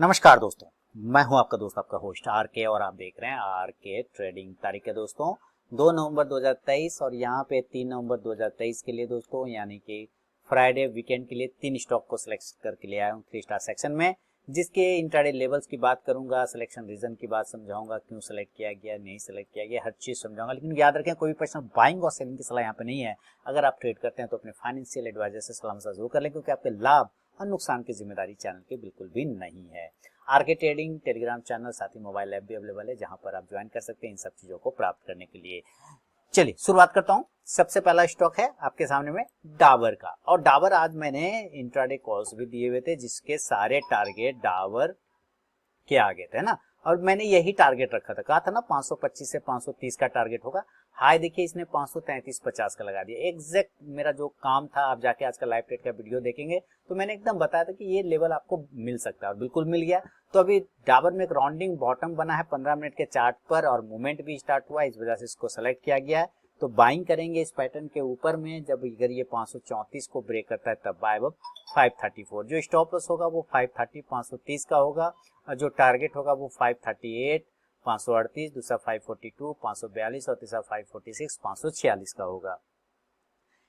नमस्कार दोस्तों, मैं हूं आपका दोस्त आपका होस्ट आर के और आप देख रहे हैं आर के ट्रेडिंग। तारीख है दोस्तों 2 नवंबर 2023 और यहाँ पे 3 नवंबर 2023 के लिए दोस्तों यानी कि फ्राइडे वीकेंड के लिए 3 स्टॉक को सिलेक्ट करके ले आया हूँ 3 स्टार सेक्शन में, जिसके इंट्राडे लेवल्स की बात करूंगा, सिलेक्शन रीजन की बात समझाऊंगा, क्यों सिलेक्ट किया गया नहीं सिलेक्ट किया गया, हर चीज समझाऊंगा। लेकिन याद रखें कोई भी पर्सन बाइंग और सेलिंग की सलाह यहाँ पे नहीं है। अगर आप ट्रेड करते हैं तो अपने फाइनेंशियल एडवाइजर से सलाह मशवरा जरूर कर लें, क्योंकि आपके लाभ और नुकसान की जिम्मेदारी चैनल की बिल्कुल भी नहीं है। आरके ट्रेडिंग टेलीग्राम चैनल साथ ही मोबाइल ऐप भी अवेलेबल है, जहां पर आप ज्वाइन कर सकते हैं इन सब चीजों को प्राप्त करने के लिए। चलिए शुरुआत करता हूं। सबसे पहला स्टॉक है आपके सामने में डाबर का, और डाबर आज मैंने इंट्राडे कॉल्स भी दिए हुए थे जिसके सारे टारगेट डाबर के आगे थे ना, और मैंने यही टारगेट रखा था, कहा था ना 525 से 530 का टारगेट होगा। हाई देखिए इसने 533.50 का लगा दिया। एग्जैक्ट मेरा जो काम था, आप जाके आज का लाइव ट्रेड का वीडियो देखेंगे तो मैंने एकदम बताया था कि ये लेवल आपको मिल सकता है, और बिल्कुल मिल गया। तो अभी डाबर में एक राउंडिंग बॉटम बना है 15 मिनट के चार्ट पर, और मूवमेंट भी स्टार्ट हुआ, इस वजह से इसको सेलेक्ट किया गया है। तो बाइंग करेंगे इस पैटर्न के ऊपर में, जब अगर ये 534 को ब्रेक करता है तब बाय अब 534। जो स्टॉप लॉस होगा वो 530 530 का होगा, और जो टारगेट होगा वो 538 538, दूसरा 542 542 और तीसरा 546 546 का होगा।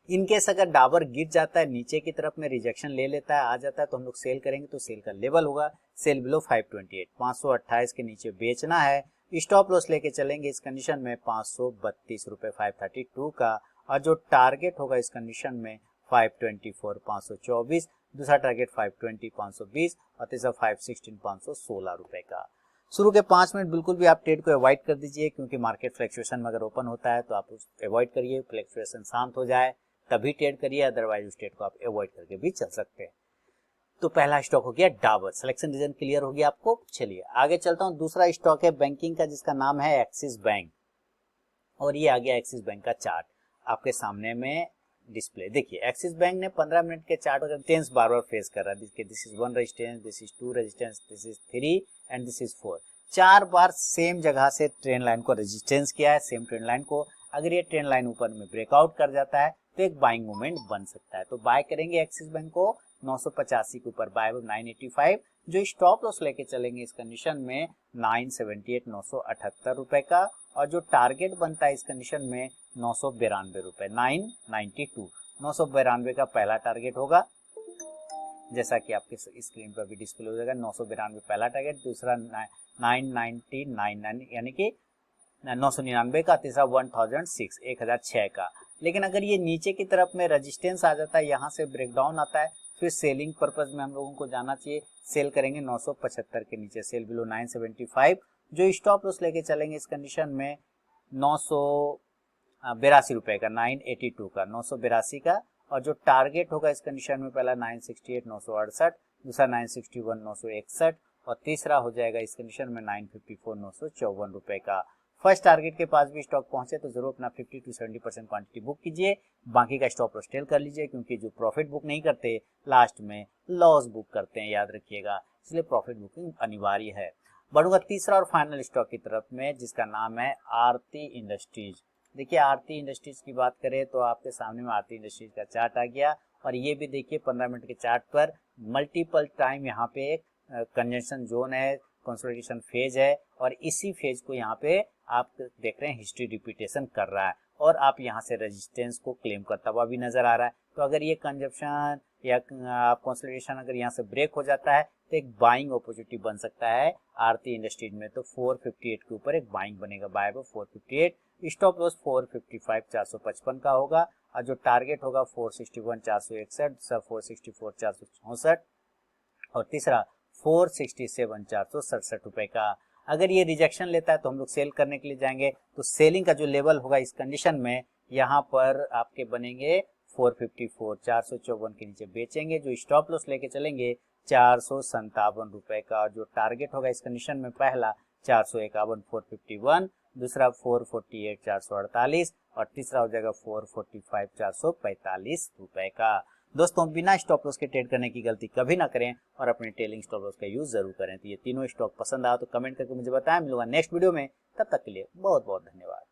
इनकेस अगर डाबर गिर जाता है नीचे की तरफ में, रिजेक्शन ले लेता है, आ जाता है, तो हम लोग सेल करेंगे। तो सेल का लेवल होगा सेल बिलो 528, 528 के नीचे बेचना है। स्टॉप लॉस लेके चलेंगे इस कंडीशन में 532 रुपए 532 का, और जो टारगेट होगा इस कंडीशन में 524 524, दूसरा टारगेट 520 520 और तीसरा 516 516 रुपए का। शुरू के 5 मिनट बिल्कुल भी आप ट्रेड को अवॉइड कर दीजिए, क्योंकि मार्केट फ्लक्चुएशन में अगर ओपन होता है तो आप अवॉइड करिए, फ्लक्चुएशन शांत हो जाए तभी ट्रेड करिए, अदरवाइज उस ट्रेड को आप अवॉइड करके भी चल सकते हैं। तो पहला स्टॉक हो गया डाबर, सिलेक्शन रीजन क्लियर हो गया आपको। चलिए आगे चलता हूं। दूसरा स्टॉक है बैंकिंग का, जिसका नाम है एक्सिस बैंक, और ये आ गया एक्सिस बैंक का चार्ट आपके सामने में डिस्प्ले। देखिए एक्सिस बैंक ने 15 मिनट के चार्ट रेजिस्टेंस बार बार फेस कर रहा है। This is 1 resistance, this is 2 resistance, this is 3 and this is 4। 4 bar same जगह से ट्रेंड लाइन को रेजिस्टेंस किया है, सेम ट्रेंड लाइन को। अगर ये ट्रेंड लाइन ऊपर में ब्रेकआउट कर जाता है तो एक बाइंग मूवमेंट बन सकता है। तो बाय करेंगे एक्सिस बैंक को 985 के ऊपर, बाय 985। जो स्टॉप लॉस लेके चलेंगे इस कंडीशन में 978 978 रुपए का, और जो टारगेट बनता है इस कंडीशन में 992 रुपए 992 992 का पहला टारगेट होगा, जैसा कि आपके स्क्रीन पर भी डिस्प्ले हो जाएगा। 992 पहला टारगेट, दूसरा 999 यानी कि 999 का, तीसरा 1006 1006 का। लेकिन अगर ये नीचे की तरफ में रेजिस्टेंस आ जाता है, यहाँ से ब्रेकडाउन आता है, फिर सेलिंग पर्पज में हम लोगों को जाना चाहिए। सेल करेंगे 975 के नीचे, सेल बिलो 975। जो स्टॉप लॉस लेके चलेंगे इस कंडीशन में 982 रुपए का, 982 का, 982 का, और जो टारगेट होगा इस कंडीशन में पहला 968 968, दूसरा 961 961, और तीसरा हो जाएगा इस कंडीशन में 954 954 रुपए का। फर्स्ट टारगेट के पास भी स्टॉक पहुंचे तो जरूर अपना 50 to 70% क्वांटिटी बुक कीजिए, बाकी का स्टॉप लॉस टेल कर लीजिए, क्योंकि जो प्रॉफिट बुक नहीं करते लास्ट में लॉस बुक करते हैं, याद रखिएगा। इसलिए प्रॉफिट बुकिंग अनिवार्य है। बढ़ूंगा तीसरा और फाइनल स्टॉक की तरफ में, जिसका नाम है आरती इंडस्ट्रीज। देखिए आरती इंडस्ट्रीज की बात करें तो आपके सामने में आरती इंडस्ट्रीज का चार्ट आ गया, और ये भी देखिए 15 मिनट के चार्ट पर मल्टीपल टाइम यहाँ पे एक कंजंक्शन जोन है, कंसोलिडेशन फेज है, और इसी फेज को यहाँ पे आप देख रहे हैं हिस्ट्री रिपीटेशन कर रहा है, और आप यहाँ से रेजिस्टेंस को क्लेम करता हुआ भी नजर आ रहा है। तो अगर ये कंजप्शन या कंसोलिडेशन अगर यहाँ से ब्रेक हो जाता है तो एक बाइंग अपॉर्चुनिटी बन सकता है आरती इंडस्ट्रीज में। तो 458 के ऊपर एक बाइंग बनेगा, बाय 458। स्टॉप लॉस 455 455 का होगा, और जो टारगेट होगा 461 461, 464 464, और तीसरा 467 467 रुपए का। अगर ये रिजेक्शन लेता है तो हम लोग सेल करने के लिए जाएंगे। तो सेलिंग का जो लेवल होगा इस कंडीशन में यहाँ पर आपके बनेंगे 454 454 के नीचे बेचेंगे। जो स्टॉप लॉस लेके चलेंगे 457 रुपए का, जो टारगेट होगा इस कंडीशन में पहला 451 451, दूसरा 448 448, और तीसरा हो जाएगा 445 445 रुपए का। दोस्तों बिना स्टॉप लॉस के ट्रेड करने की गलती कभी ना करें, और अपने ट्रेलिंग स्टॉप लॉस का यूज जरूर करें। तो ये तीनों स्टॉक पसंद आया तो कमेंट करके मुझे बताएं। मिलूंगा नेक्स्ट वीडियो में, तब तक के लिए बहुत बहुत धन्यवाद।